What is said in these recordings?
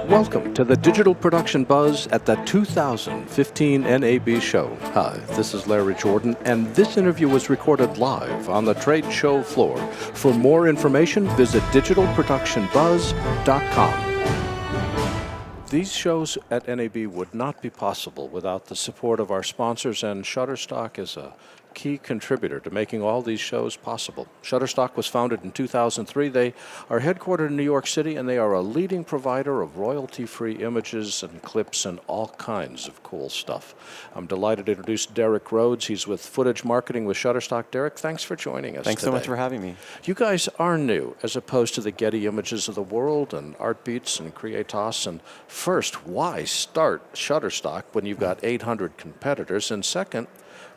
Welcome to the Digital Production Buzz at the 2015 NAB show. Hi, this is Larry Jordan, and this interview was recorded live on the trade show floor. For more information, visit digitalproductionbuzz.com. These shows at NAB would not be possible without the support of our sponsors, and Shutterstock is a key contributor to making all these shows possible. Shutterstock was founded in 2003. They are headquartered in New York City, and they are a leading provider of royalty-free images and clips and all kinds of cool stuff. I'm delighted to introduce Derick Rhodes. He's with Footage Marketing with Shutterstock. Derick, thanks for joining us Thanks today. so much for having me. You guys are new, as opposed to the Getty Images of the world and Artbeats and Creatas. And first, why start Shutterstock when you've got 800 competitors? And second,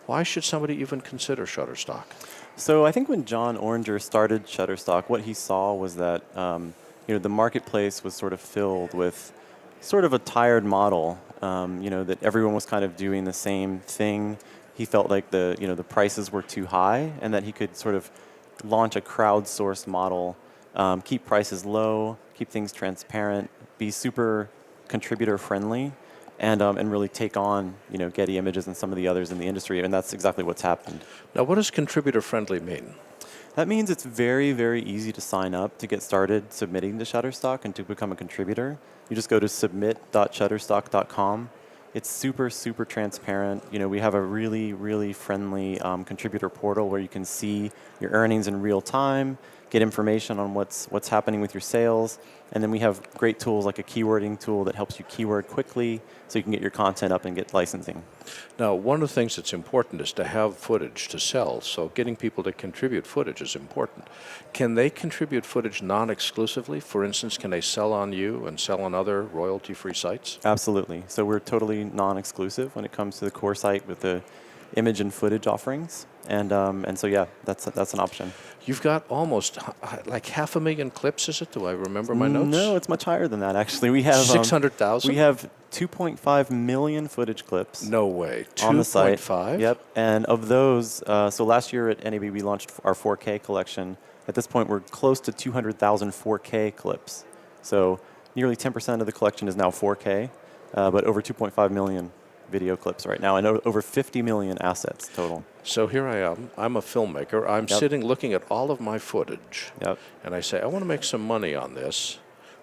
why should somebody even consider Shutterstock? So I think when John Oringer started Shutterstock, what he saw was that the marketplace was sort of filled with sort of a tired model. That everyone was kind of doing the same thing. He felt like the prices were too high, and that he could sort of launch a crowdsourced model, keep prices low, keep things transparent, be super contributor friendly. And really take on, Getty Images and some of the others in the industry, and that's exactly what's happened. Now, what does contributor-friendly mean? That means it's very, very easy to sign up to get started submitting to Shutterstock and to become a contributor. You just go to submit.shutterstock.com. It's super, super transparent. We have a really, really friendly contributor portal where you can see your earnings in real time, get information on what's happening with your sales, and then we have great tools like a keywording tool that helps you keyword quickly so you can get your content up and get licensing. Now, one of the things that's important is to have footage to sell, so getting people to contribute footage is important. Can they contribute footage non-exclusively? For instance, can they sell on you and sell on other royalty-free sites? Absolutely. So we're totally non-exclusive when it comes to the core site with the image and footage offerings. And so, yeah, that's an option. You've got almost like 500,000 clips, is it? Do I remember my notes? No, it's much higher than that, actually. We have 600,000? We have 2.5 million footage clips. No way. On the site. 2.5? Yep. And of those, so last year at NAB we launched our 4K collection. At this point, we're close to 200,000 4K clips. So nearly 10% of the collection is now 4K, but over 2.5 million video clips right now, and over 50 million assets total. So here I am. I'm a filmmaker. I'm sitting looking at all of my footage, and I say, I want to make some money on this.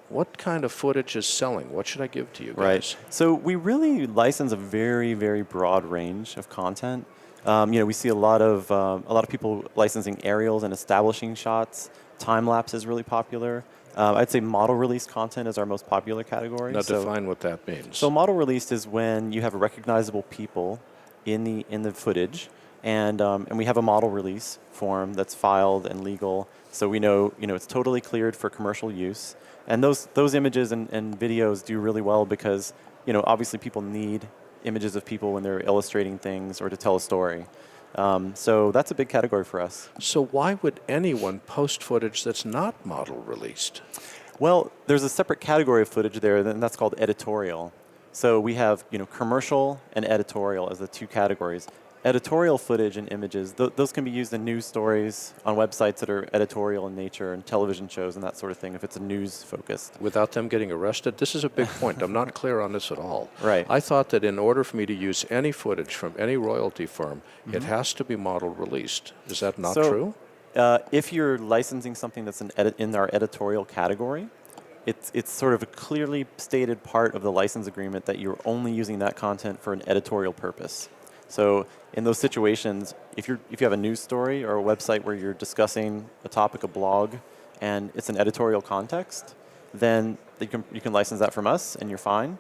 What kind of footage is selling? What should I give to you guys? Right. So we really license a very, very broad range of content. We see a lot of people licensing aerials and establishing shots. Time lapse is really popular. I'd say model release content is our most popular category. Now define what that means. So model released is when you have recognizable people in the footage, and we have a model release form that's filed and legal, so we know it's totally cleared for commercial use. And those images and videos do really well because obviously people need images of people when they're illustrating things or to tell a story. So that's a big category for us. So why would anyone post footage that's not model released? Well, there's a separate category of footage there, and that's called editorial. So we have commercial and editorial as the two categories. Editorial footage and images, those can be used in news stories, on websites that are editorial in nature, and television shows and that sort of thing, if it's a news focused. Without them getting arrested? This is a big point. I'm not clear on this at all. Right. I thought that in order for me to use any footage from any royalty firm, it has to be model released. Is that not true? If you're licensing something that's in our editorial category, it's sort of a clearly stated part of the license agreement that you're only using that content for an editorial purpose. So in those situations, if you have a news story or a website where you're discussing a topic, a blog, and it's an editorial context, then you can license that from us and you're fine.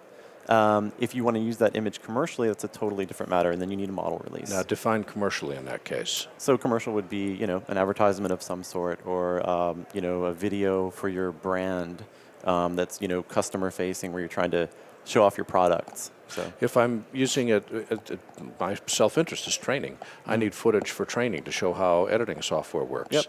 If you want to use that image commercially, that's a totally different matter, and then you need a model release. Now define commercially in that case. So commercial would be an advertisement of some sort, or a video for your brand that's customer facing, where you're trying to show off your products. So if I'm using it, my self-interest is training. I need footage for training to show how editing software works. Yep.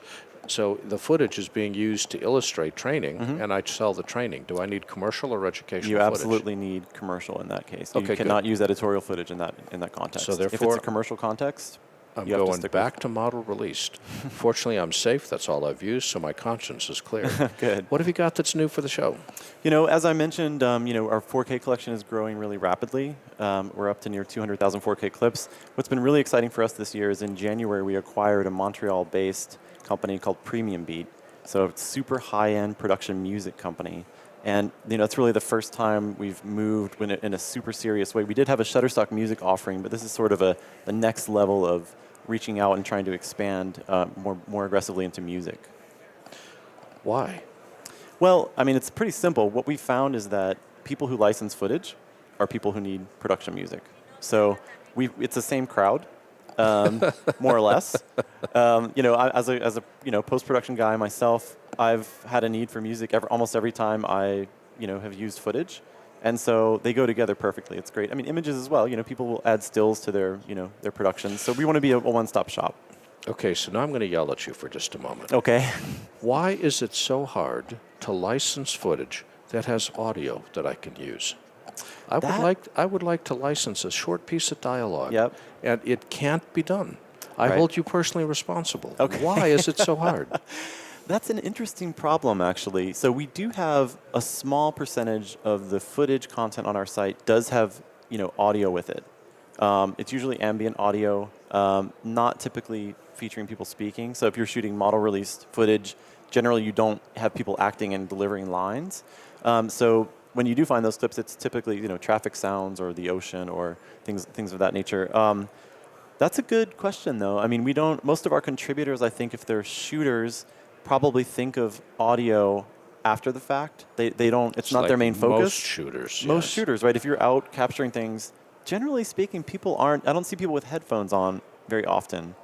So the footage is being used to illustrate training, and I sell the training. Do I need commercial or educational You footage? absolutely need commercial in that case. You Okay, cannot use editorial footage in that context. So therefore, if it's a commercial context, I'm you have to going stick back to model released. Fortunately, I'm safe. That's all I've used, so my conscience is clear. Good. What have you got that's new for the show? As I mentioned, our 4K collection is growing really rapidly. We're up to near 200,000 4K clips. What's been really exciting for us this year is in January we acquired a Montreal-based company called Premium Beat. So it's a super high-end production music company. And it's really the first time we've moved in a super serious way. We did have a Shutterstock music offering, but this is sort of the next level of reaching out and trying to expand more aggressively into music. Why? Well, I mean, it's pretty simple. What we found is that people who license footage are people who need production music. So it's the same crowd, more or less. As a post-production guy myself, I've had a need for music almost every time I have used footage, and so they go together perfectly. It's great. I mean, images as well. People will add stills to their productions. So we want to be a one-stop shop. Okay, so now I'm going to yell at you for just a moment. Okay. Why is it so hard to license footage that has audio that I can use? I would like to license a short piece of dialogue. Yep. And it can't be done. I Right. hold you personally responsible. Okay. Why is it so hard? That's an interesting problem, actually. So we do have a small percentage of the footage content on our site does have, audio with it. It's usually ambient audio, not typically featuring people speaking. So if you're shooting model-released footage, generally you don't have people acting and delivering lines. So when you do find those clips, it's typically traffic sounds or the ocean or things of that nature. That's a good question, though. I mean, most of our contributors, I think, if they're shooters, probably think of audio after the fact. They don't. It's not like their main focus. Most shooters. Most yes. shooters, right? If you're out capturing things, generally speaking, people aren't. I don't see people with headphones on very often.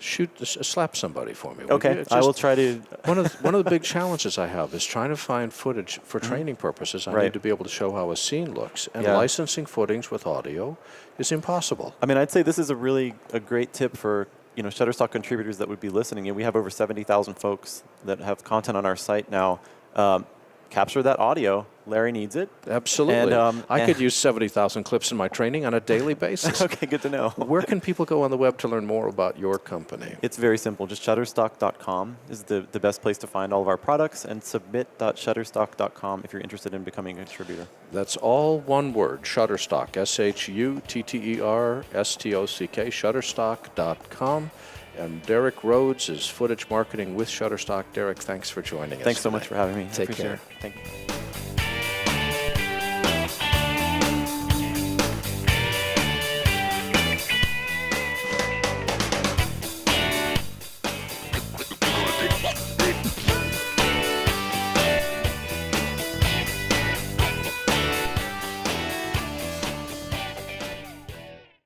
Slap somebody for me. will Okay, you? I will try to. One of the big challenges I have is trying to find footage for training purposes. I Right. need to be able to show how a scene looks, and Yeah. licensing footage with audio is impossible. I mean, I'd say this is a great tip for Shutterstock contributors that would be listening. And we have over 70,000 folks that have content on our site now. Capture that audio. Larry needs it. Absolutely. And, I could use 70,000 clips in my training on a daily basis. Okay, good to know. Where can people go on the web to learn more about your company? It's very simple. Just shutterstock.com is the best place to find all of our products, and submit.shutterstock.com if you're interested in becoming a contributor. That's all one word, Shutterstock, Shutterstock, shutterstock.com. And Derick Rhodes is footage marketing with Shutterstock. Derick, thanks for joining us. Thanks so much for having me. Take Appreciate care. it. Thank you.